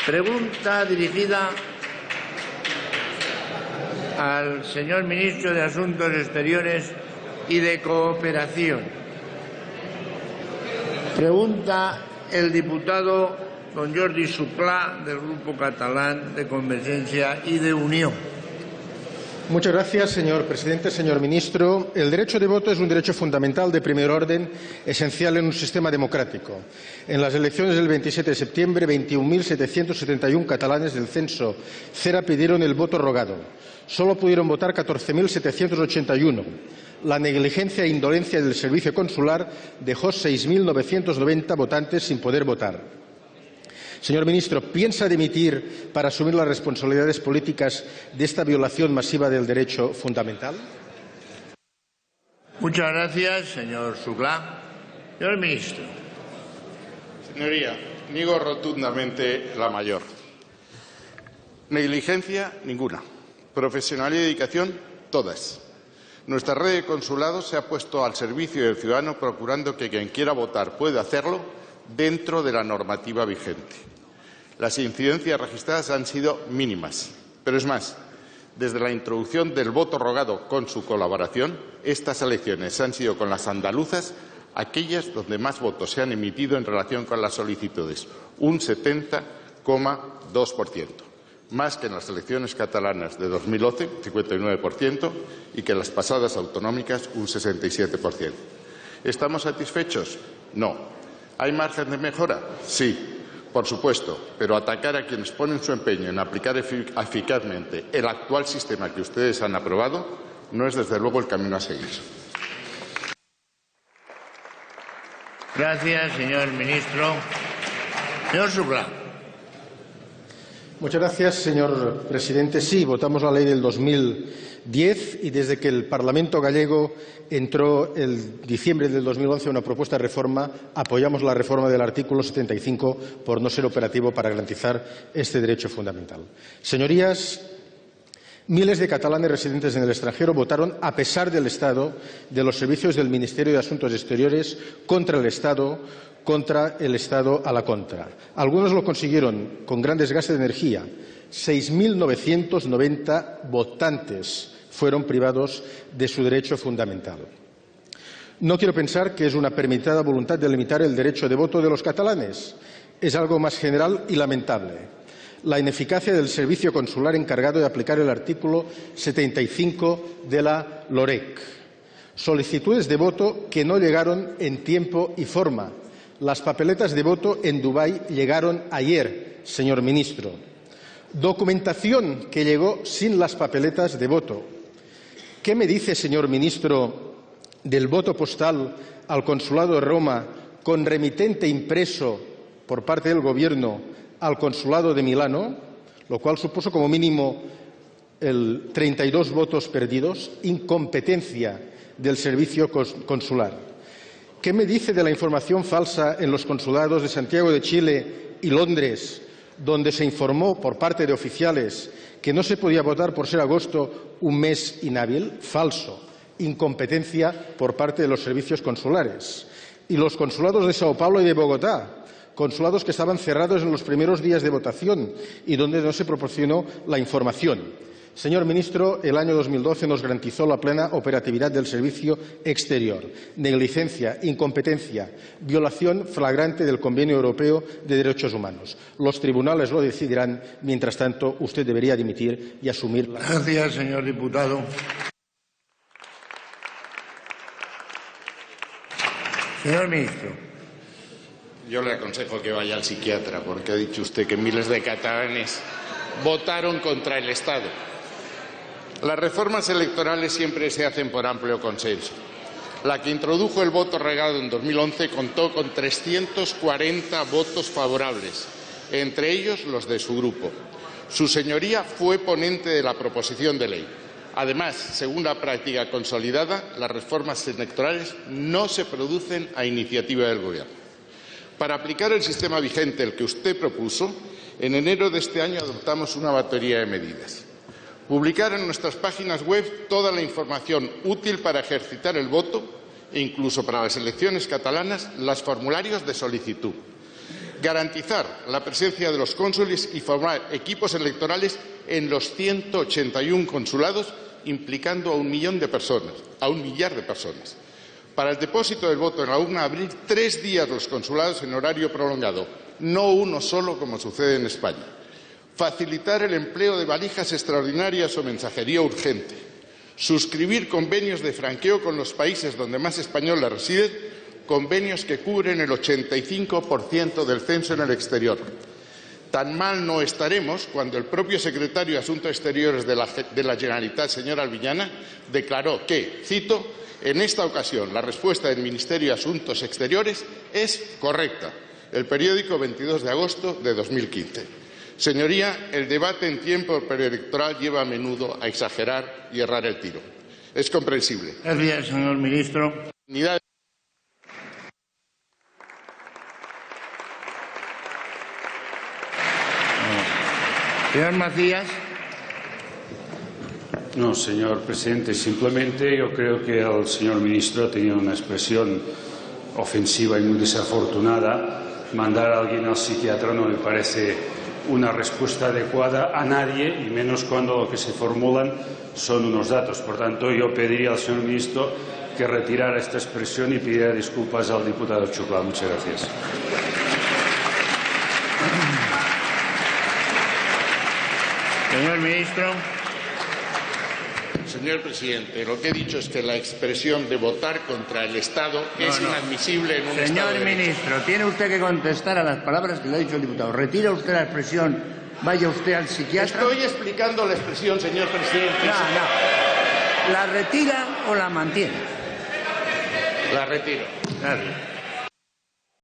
Pregunta dirigida al señor Ministro de Asuntos Exteriores y de Cooperación. Pregunta el diputado don Jordi Xuclà, del Grupo Catalán de Convergencia y de Unión. Muchas gracias, señor presidente. Señor ministro, el derecho de voto es un derecho fundamental de primer orden, esencial en un sistema democrático. En las elecciones del 27 de septiembre, 21.771 catalanes del censo CERA pidieron el voto rogado. Solo pudieron votar 14.781. La negligencia e indolencia del servicio consular dejó 6.990 votantes sin poder votar. Señor ministro, ¿piensa dimitir para asumir las responsabilidades políticas de esta violación masiva del derecho fundamental? Muchas gracias, señor Xuclà. Señor ministro. Señoría, niego rotundamente la mayor. Negligencia, ninguna. Profesionalidad y dedicación, todas. Nuestra red de consulados se ha puesto al servicio del ciudadano procurando que quien quiera votar pueda hacerlo dentro de la normativa vigente. Las incidencias registradas han sido mínimas, pero es más, desde la introducción del voto rogado con su colaboración, estas elecciones han sido con las andaluzas aquellas donde más votos se han emitido en relación con las solicitudes, un 70,2%, más que en las elecciones catalanas de 2011, 59%, y que en las pasadas autonómicas, un 67%. ¿Estamos satisfechos? No. ¿Hay margen de mejora? Sí, por supuesto, pero atacar a quienes ponen su empeño en aplicar eficazmente el actual sistema que ustedes han aprobado no es, desde luego, el camino a seguir. Gracias, señor ministro. Señor Xuclà. Muchas gracias, señor presidente. Sí, votamos la ley del 2010 y desde que el Parlamento gallego entró en diciembre del 2011 una propuesta de reforma, apoyamos la reforma del artículo 75 por no ser operativo para garantizar este derecho fundamental. Señorías, miles de catalanes residentes en el extranjero votaron a pesar del Estado, de los servicios del Ministerio de Asuntos Exteriores, contra el Estado a la contra. Algunos lo consiguieron con gran desgaste de energía. 6.990 votantes fueron privados de su derecho fundamental. No quiero pensar que es una premeditada voluntad de limitar el derecho de voto de los catalanes. Es algo más general y lamentable. La ineficacia del servicio consular encargado de aplicar el artículo 75 de la LOREC. Solicitudes de voto que no llegaron en tiempo y forma. Las papeletas de voto en Dubái llegaron ayer, señor ministro. Documentación que llegó sin las papeletas de voto. ¿Qué me dice, señor ministro, del voto postal al Consulado de Roma con remitente impreso por parte del Gobierno al Consulado de Milano, lo cual supuso como mínimo 32 votos perdidos? Incompetencia del servicio consular. ¿Qué me dice de la información falsa en los consulados de Santiago de Chile y Londres, donde se informó por parte de oficiales que no se podía votar por ser agosto un mes inhábil? Falso. Incompetencia por parte de los servicios consulares. Y los consulados de Sao Paulo y de Bogotá, consulados que estaban cerrados en los primeros días de votación y donde no se proporcionó la información. Señor ministro, el año 2012 nos garantizó la plena operatividad del servicio exterior. Negligencia, incompetencia, violación flagrante del Convenio Europeo de Derechos Humanos. Los tribunales lo decidirán. Mientras tanto, usted debería dimitir y asumir la... Gracias, señor diputado. Señor ministro. Yo le aconsejo que vaya al psiquiatra, porque ha dicho usted que miles de catalanes votaron contra el Estado. Las reformas electorales siempre se hacen por amplio consenso. La que introdujo el voto rogado en 2011 contó con 340 votos favorables, entre ellos los de su grupo. Su señoría fue ponente de la proposición de ley. Además, según la práctica consolidada, las reformas electorales no se producen a iniciativa del Gobierno. Para aplicar el sistema vigente, el que usted propuso, en enero de este año adoptamos una batería de medidas. Publicar en nuestras páginas web toda la información útil para ejercitar el voto e incluso para las elecciones catalanas los formularios de solicitud. garantizar la presencia de los cónsules y formar equipos electorales en los 181 consulados, implicando a 1 millar de personas. Para el depósito del voto en la urna, abrir 3 días los consulados en horario prolongado, no uno solo como sucede en España. Facilitar el empleo de valijas extraordinarias o mensajería urgente. Suscribir convenios de franqueo con los países donde más españoles residen, convenios que cubren el 85% del censo en el exterior. Tan mal no estaremos cuando el propio secretario de Asuntos Exteriores de la Generalitat, señor Albiñana, declaró que, cito, en esta ocasión la respuesta del Ministerio de Asuntos Exteriores es correcta. El periódico 22 de agosto de 2015. Señoría, el debate en tiempo preelectoral lleva a menudo a exagerar y errar el tiro. Es comprensible. Gracias, señor ministro. Señor Macías. No, señor presidente, simplemente yo creo que el señor ministro ha tenido una expresión ofensiva y muy desafortunada. Mandar a alguien al psiquiatra no me parece una respuesta adecuada a nadie, y menos cuando lo que se formulan son unos datos. Por tanto, yo pediría al señor ministro que retirara esta expresión y pidiera disculpas al diputado Xuclà. Muchas gracias. Señor ministro. Señor presidente, lo que he dicho es que la expresión de votar contra el Estado es inadmisible en un Estado de Señor ministro, tiene usted que contestar a las palabras que le ha dicho el diputado. ¿Retira usted la expresión, vaya usted al psiquiatra? Estoy explicando la expresión, señor presidente. No. ¿La retira o la mantiene? La retiro. Gracias.